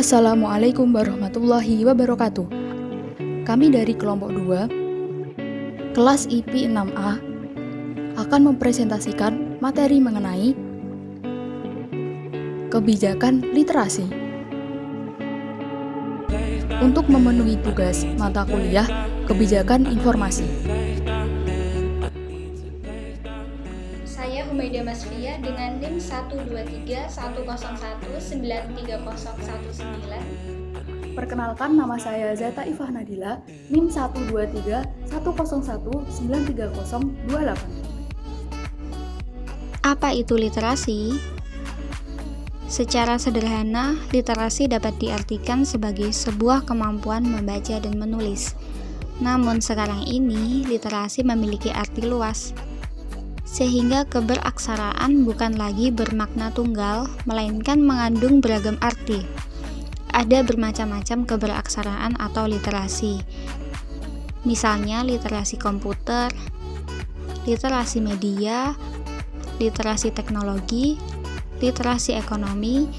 Assalamualaikum warahmatullahi wabarakatuh. Kami dari kelompok 2, kelas IP 6A, akan mempresentasikan materi mengenai kebijakan literasi. Untuk memenuhi tugas mata kuliah kebijakan informasi. Saya Humaida Masfia dengan NIM 12310193019. Perkenalkan, nama saya Zata Ifah Nadila, NIM 12310193028. Apa itu literasi? Secara sederhana, literasi dapat diartikan sebagai sebuah kemampuan membaca dan menulis. Namun sekarang ini, literasi memiliki arti luas, sehingga keberaksaraan bukan lagi bermakna tunggal, melainkan mengandung beragam arti. Ada bermacam-macam keberaksaraan atau literasi. Misalnya literasi komputer, literasi media, literasi teknologi, literasi ekonomi,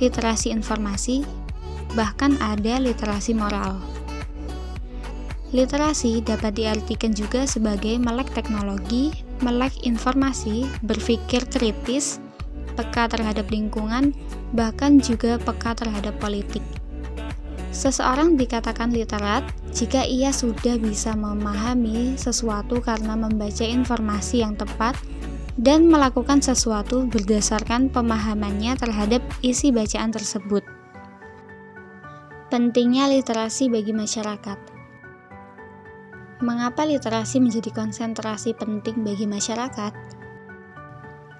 literasi informasi, bahkan ada literasi moral. Literasi dapat diartikan juga sebagai melek teknologi, melek informasi, berpikir kritis, peka terhadap lingkungan, bahkan juga peka terhadap politik. Seseorang dikatakan literat jika ia sudah bisa memahami sesuatu karena membaca informasi yang tepat dan melakukan sesuatu berdasarkan pemahamannya terhadap isi bacaan tersebut. Pentingnya literasi bagi masyarakat. Mengapa literasi menjadi konsentrasi penting bagi masyarakat?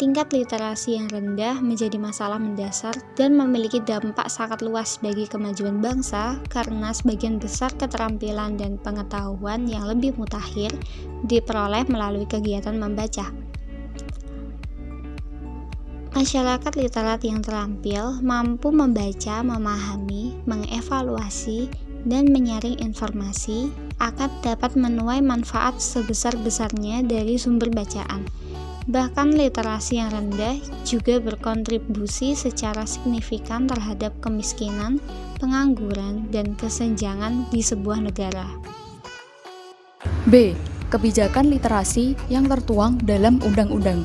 Tingkat literasi yang rendah menjadi masalah mendasar dan memiliki dampak sangat luas bagi kemajuan bangsa karena sebagian besar keterampilan dan pengetahuan yang lebih mutakhir diperoleh melalui kegiatan membaca. Masyarakat literat yang terampil mampu membaca, memahami, mengevaluasi, dan menyaring informasi akan dapat menuai manfaat sebesar-besarnya dari sumber bacaan. Bahkan literasi yang rendah juga berkontribusi secara signifikan terhadap kemiskinan, pengangguran, dan kesenjangan di sebuah negara. B. Kebijakan literasi yang tertuang dalam undang-undang.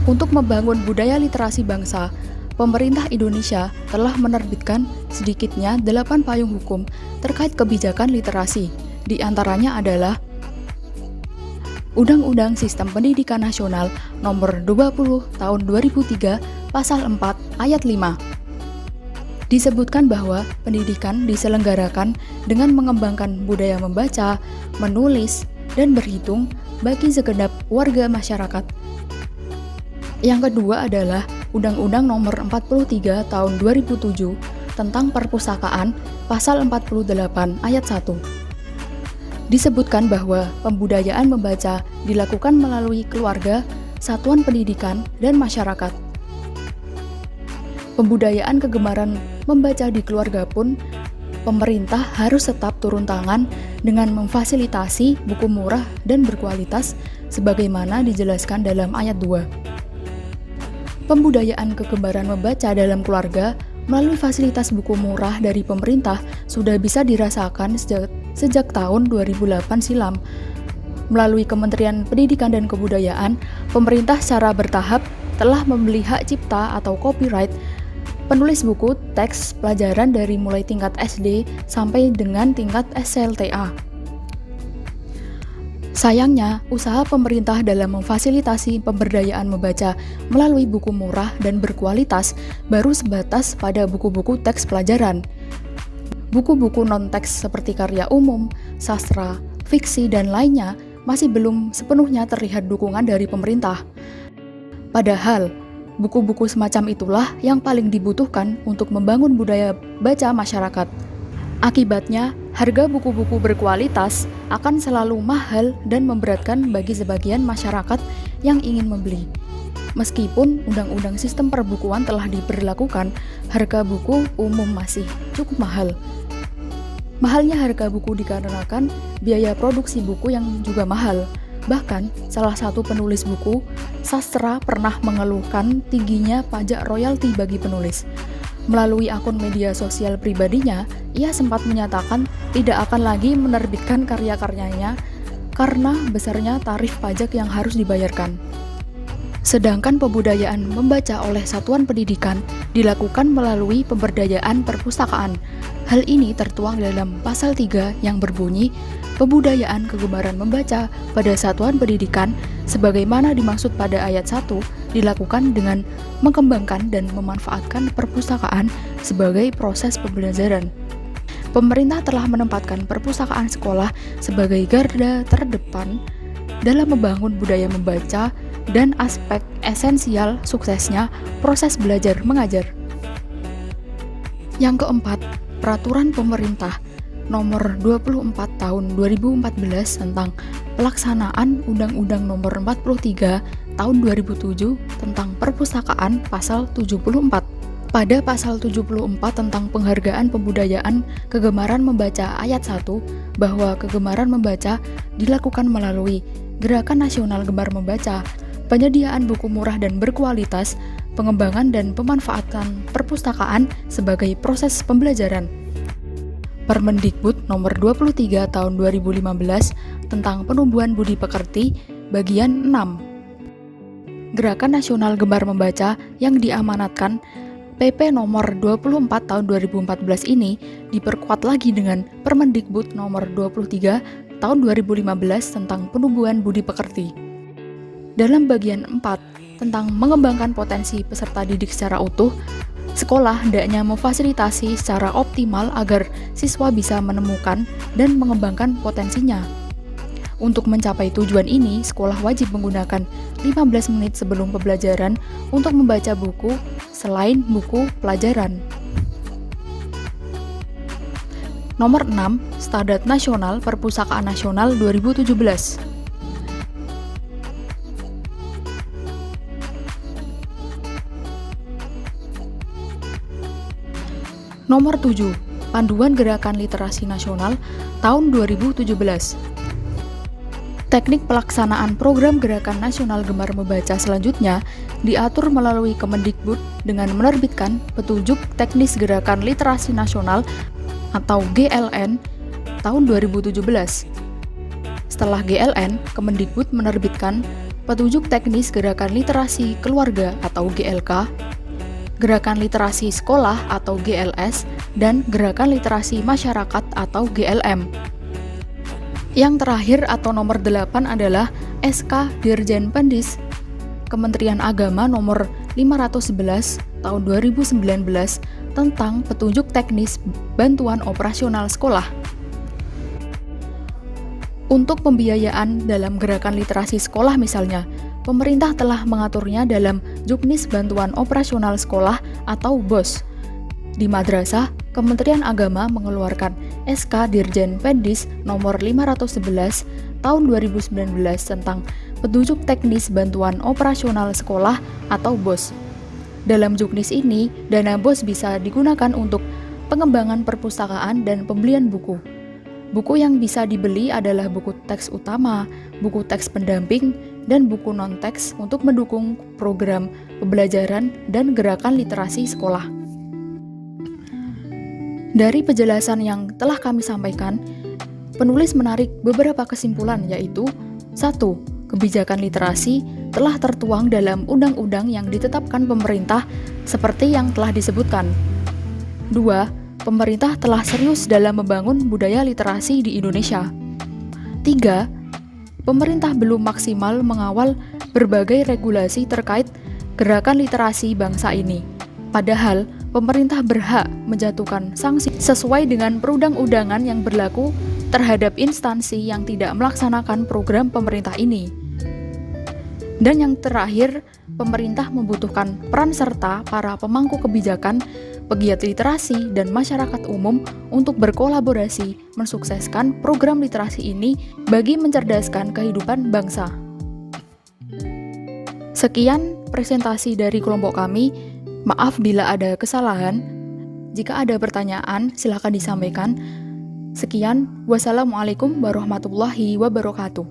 Untuk membangun budaya literasi bangsa, pemerintah Indonesia telah menerbitkan sedikitnya 8 payung hukum terkait kebijakan literasi. Di antaranya adalah Undang-Undang Sistem Pendidikan Nasional Nomor 20 Tahun 2003 Pasal 4 Ayat 5. Disebutkan bahwa pendidikan diselenggarakan dengan mengembangkan budaya membaca, menulis, dan berhitung bagi segenap warga masyarakat. Yang kedua adalah Undang-Undang Nomor 43 Tahun 2007 tentang Perpustakaan Pasal 48 Ayat 1. Disebutkan bahwa pembudayaan membaca dilakukan melalui keluarga, satuan pendidikan, dan masyarakat. Pembudayaan kegemaran membaca di keluarga pun pemerintah harus tetap turun tangan dengan memfasilitasi buku murah dan berkualitas sebagaimana dijelaskan dalam ayat 2. Pembudayaan kegemaran membaca dalam keluarga melalui fasilitas buku murah dari pemerintah sudah bisa dirasakan sejak tahun 2008 silam. Melalui Kementerian Pendidikan dan Kebudayaan, pemerintah secara bertahap telah membeli hak cipta atau copyright penulis buku teks pelajaran dari mulai tingkat SD sampai dengan tingkat SLTA. Sayangnya, usaha pemerintah dalam memfasilitasi pemberdayaan membaca melalui buku murah dan berkualitas baru sebatas pada buku-buku teks pelajaran. Buku-buku non-teks seperti karya umum, sastra, fiksi, dan lainnya masih belum sepenuhnya terlihat dukungan dari pemerintah. Padahal, buku-buku semacam itulah yang paling dibutuhkan untuk membangun budaya baca masyarakat. Akibatnya, harga buku-buku berkualitas akan selalu mahal dan memberatkan bagi sebagian masyarakat yang ingin membeli. Meskipun Undang-Undang Sistem Perbukuan telah diberlakukan, harga buku umum masih cukup mahal. Mahalnya harga buku dikarenakan biaya produksi buku yang juga mahal. Bahkan, salah satu penulis buku sastra pernah mengeluhkan tingginya pajak royalti bagi penulis. Melalui akun media sosial pribadinya, ia sempat menyatakan tidak akan lagi menerbitkan karya-karyanya karena besarnya tarif pajak yang harus dibayarkan. Sedangkan pembudayaan membaca oleh satuan pendidikan dilakukan melalui pemberdayaan perpustakaan. Hal ini tertuang dalam pasal 3 yang berbunyi, pembudayaan kegemaran membaca pada satuan pendidikan sebagaimana dimaksud pada ayat 1 dilakukan dengan mengembangkan dan memanfaatkan perpustakaan sebagai proses pembelajaran. Pemerintah telah menempatkan perpustakaan sekolah sebagai garda terdepan dalam membangun budaya membaca dan aspek esensial suksesnya proses belajar mengajar. Yang keempat, Peraturan Pemerintah Nomor 24 Tahun 2014 tentang Pelaksanaan Undang-Undang Nomor 43 Tahun 2007 tentang Perpustakaan Pasal 74. Pada Pasal 74 tentang Penghargaan Pembudayaan Kegemaran Membaca ayat 1 bahwa kegemaran membaca dilakukan melalui Gerakan Nasional Gemar Membaca, penyediaan buku murah dan berkualitas, pengembangan dan pemanfaatan perpustakaan sebagai proses pembelajaran. Permendikbud Nomor 23 Tahun 2015 tentang Penumbuhan Budi Pekerti Bagian 6. Gerakan Nasional Gemar Membaca yang diamanatkan PP Nomor 24 Tahun 2014 ini diperkuat lagi dengan Permendikbud Nomor 23 Tahun 2015 tentang Penumbuhan Budi Pekerti. Dalam bagian 4 tentang mengembangkan potensi peserta didik secara utuh, sekolah hendaknya memfasilitasi secara optimal agar siswa bisa menemukan dan mengembangkan potensinya. Untuk mencapai tujuan ini, sekolah wajib menggunakan 15 menit sebelum pembelajaran untuk membaca buku selain buku pelajaran. Nomor 6, Standar Nasional Perpustakaan Nasional 2017. Nomor 7, Panduan Gerakan Literasi Nasional tahun 2017. Teknik pelaksanaan program Gerakan Nasional Gemar Membaca selanjutnya diatur melalui Kemendikbud dengan menerbitkan Petunjuk Teknis Gerakan Literasi Nasional atau GLN tahun 2017. Setelah GLN, Kemendikbud menerbitkan Petunjuk Teknis Gerakan Literasi Keluarga atau GLK, Gerakan Literasi Sekolah atau GLS, dan Gerakan Literasi Masyarakat atau GLM. Yang terakhir atau nomor 8 adalah SK Dirjen Pendis Kementerian Agama nomor 511 tahun 2019 tentang petunjuk teknis bantuan operasional sekolah. Untuk pembiayaan dalam gerakan literasi sekolah misalnya, pemerintah telah mengaturnya dalam Juknis Bantuan Operasional Sekolah atau BOS. Di madrasah, Kementerian Agama mengeluarkan SK Dirjen Pendis nomor 511 tahun 2019 tentang Petunjuk Teknis Bantuan Operasional Sekolah atau BOS. Dalam Juknis ini, dana BOS bisa digunakan untuk pengembangan perpustakaan dan pembelian buku. Buku yang bisa dibeli adalah buku teks utama, buku teks pendamping, dan buku non-teks untuk mendukung program pembelajaran dan gerakan literasi sekolah. Dari penjelasan yang telah kami sampaikan, penulis menarik beberapa kesimpulan yaitu 1. Kebijakan literasi telah tertuang dalam undang-undang yang ditetapkan pemerintah seperti yang telah disebutkan. 2. Pemerintah telah serius dalam membangun budaya literasi di Indonesia. 3. Pemerintah belum maksimal mengawal berbagai regulasi terkait gerakan literasi bangsa ini. Padahal, pemerintah berhak menjatuhkan sanksi sesuai dengan perundang-undangan yang berlaku terhadap instansi yang tidak melaksanakan program pemerintah ini. Dan yang terakhir, pemerintah membutuhkan peran serta para pemangku kebijakan, pegiat literasi, dan masyarakat umum untuk berkolaborasi mensukseskan program literasi ini bagi mencerdaskan kehidupan bangsa. Sekian presentasi dari kelompok kami. Maaf bila ada kesalahan. Jika ada pertanyaan, silakan disampaikan. Sekian, wassalamualaikum warahmatullahi wabarakatuh.